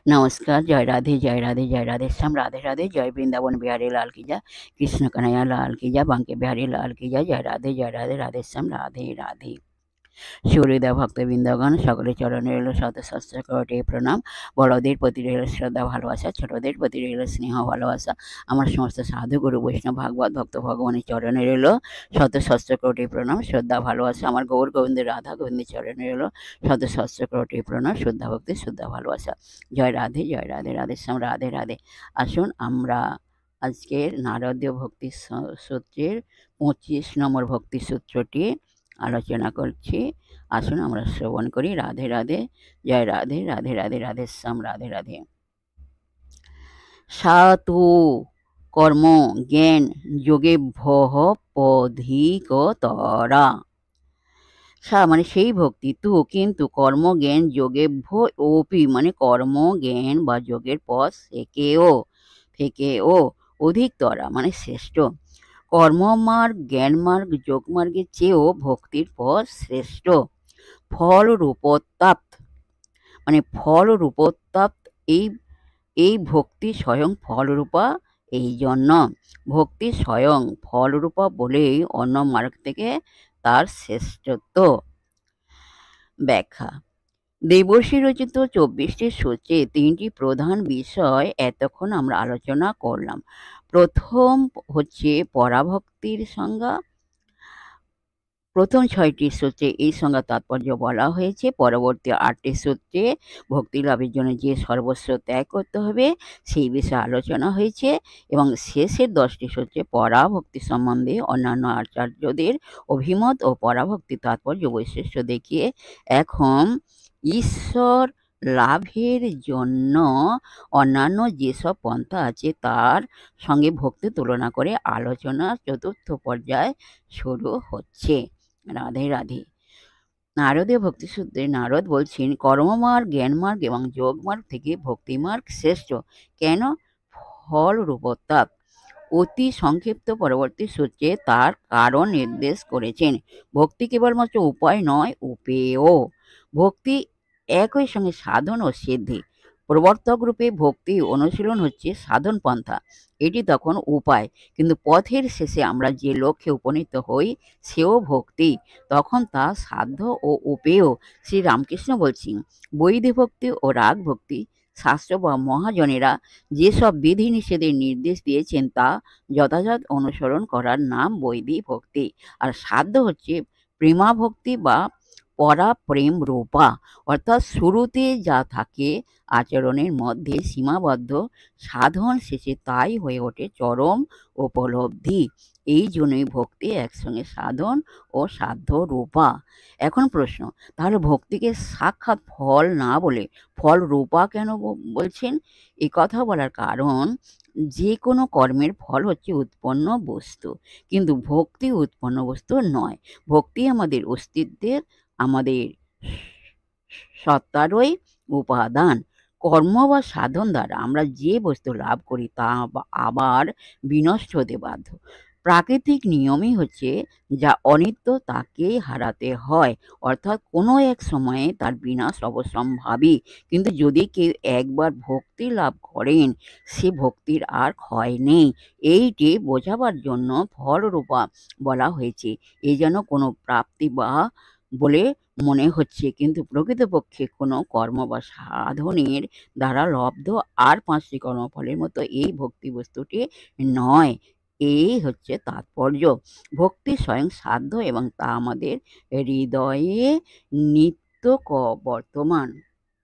नमस्कार, जय राधे, जय राधे, जय राधे श्याम, राधे राधे, जय वृंदावन बिहारी लाल की जय, कृष्ण कन्हैया लाल की जय, बांके बिहारी लाल की जय, जय राधे राधे श्याम, राधे राधे। সুহৃদয় ভক্তবৃন্দগণ, সকলের চরণে রইল শত সহস্র কোটি প্রণাম। বড়দের প্রতি রইল শ্রদ্ধা ভালোবাসা, ছোটদের প্রতি রইল স্নেহ ভালোবাসা। আমার সমস্ত সাধু গুরু বৈষ্ণব ভাগবত ভক্ত ভগবানের চরণে রইল শত সহস্র কোটি প্রণাম, শ্রদ্ধা ভালোবাসা। আমার গৌর গোবিন্দ রাধা গোবিন্দের চরণে রইল শত সহস্র কোটি প্রণাম, শ্রদ্ধা ভক্তি, শ্রদ্ধা ভালোবাসা। জয় রাধে, জয় রাধে, রাধে শ্যাম, রাধে রাধে। আসুন আমরা আজকের নারদীয় ভক্তি সূত্রের 25 নম্বর ভক্তি সূত্রটি আলোচনা করছি। আসুন আমরা শ্রবণ করি। রাধে রাধে, জয় রাধে, রাধে রাধে, রাধে শ্যাম, রাধে রাধে। সাতু কর্ম জ্ঞান যোগে ভহ পধিকতরা। সা মানে সেই ভক্তি, তু কিন্তু, কর্ম জ্ঞান যোগে ভো ওপি মানে কর্ম জ্ঞান বা যোগের পথ থেকেও অধিকতরা মানে শ্রেষ্ঠ। কর্মমার্গ, জ্ঞানমার্গ, যোগমার্গের চেয়েও ভক্তির পথ শ্রেষ্ঠ। ফল রূপোত্তাপ্ত মানে ফল রূপোত্তাপ্ত, এই ভক্তি স্বয়ং ফলরূপা। এই জন্য ভক্তি স্বয়ং ফলরূপা বলেই অন্য মার্গ থেকে তার শ্রেষ্ঠত্ব। ব্যাখ্যা: দেবর্ষি রচিত 24টি সূত্রে 3টি প্রধান বিষয় এতক্ষণ আমরা আলোচনা করলাম। প্রথম হচ্ছে পরাভক্তির সংজ্ঞা। প্রথম 6টি সূত্রে এই সংজ্ঞা তাৎপর্য বলা হয়েছে। পরবর্তী 8টি সূত্রে ভক্তি লাভের জন্য যে সর্বস্ব ত্যাগ করতে হবে সেই বিষয়ে আলোচনা হয়েছে, এবং শেষের 10টি সূত্রে পরাভক্তি সম্বন্ধে অন্যান্য আচার্যদের অভিমত ও পরাভক্তি তাৎপর্য বৈশিষ্ট্য দেখিয়ে এখন ঈশ্বর লাভের জন্য অন্যান্য যেসব পন্থা আছে তার সঙ্গে ভক্তি তুলনা করে আলোচনা চতুর্থ পর্যায় শুরু হচ্ছে। রাধে রাধে। নারদীয় ভক্তিসূত্রে নারদ বলছেন, কর্মমার্গ, জ্ঞানমার্গ এবং যোগমার্গ থেকে ভক্তিমার্গ শ্রেষ্ঠ। কেন? ফল রূপোত্তাপ। অতি সংক্ষিপ্ত পরবর্তী সূত্রে তার কারণ নির্দেশ করেছেন। ভক্তি কেবলমাত্র উপায় নয়, উপেয়। ভক্তি একই সঙ্গে সাধন ও সিদ্ধি। প্রবর্তক রূপে ভক্তি অনুশীলন হচ্ছে সাধন পন্থা, এটি তখন উপায়। কিন্তু পথের শেষে আমরা যে লক্ষ্যে উপনীত হই সেও ভক্তি, তখন তা সাধ্য ও উপেয়। শ্রী রামকৃষ্ণ বলছেন, বৈধি ভক্তি ও রাগ ভক্তি শাস্ত্র বা মহাজনেরা যেসব বিধি নিষেধের নির্দেশ দিয়েছেন তা যথাযথ অনুসরণ করার নাম বৈধি ভক্তি। আর সাধ্য হচ্ছে প্রেমা ভক্তি বা পরাপ্রেম রূপা, অর্থাৎ শুরুতে যা থাকে আচরণের মধ্যে সীমাবদ্ধ, সাধন শেষে তাই হয়ে ওঠে চরম উপলব্ধি। এই জন্যই ভক্তি একসঙ্গে সাধন ও সাধ্য রূপা। এখন প্রশ্ন, তাহলে ভক্তিকে সাক্ষাৎ ফল না বলে ফল রূপা কেন বলছেন? এ কথা বলার কারণ, যে কোনো কর্মের ফল হচ্ছে উৎপন্ন বস্তু, কিন্তু ভক্তি উৎপন্ন বস্তু নয়। ভক্তি আমাদের অস্তিত্বের, আমাদের সত্তারই উপাদান। কর্ম বা সাধন দ্বারা আমরা যে বস্তু লাভ করি তা আবার বিনষ্ট হতে বাধ্য। প্রাকৃতিক নিয়মই হচ্ছে যা অনিত্য তাকেই হারাতে হয়, অর্থাৎ কোনো এক সময়ে তার বিনাশ অবশ্যম্ভাবী। কিন্তু যদি কেউ একবার ভক্তি লাভ করেন, সে ভক্তির আর ক্ষয় নেই। এইটি বোঝাবার জন্য ফলরূপা বলা হয়েছে। এ যেন কোনো প্রাপ্তি বা বলে মনে হচ্ছে, কিন্তু প্রকৃতপক্ষে কোনো কর্ম বা সাধনের দ্বারা লব্ধ আর 5টি কর্মফলের মতো এই ভক্তি বস্তুটি নয়। এই হচ্ছে তাৎপর্য। ভক্তি স্বয়ং সাধ্য এবং তা আমাদের হৃদয়ে নিত্য বর্তমান।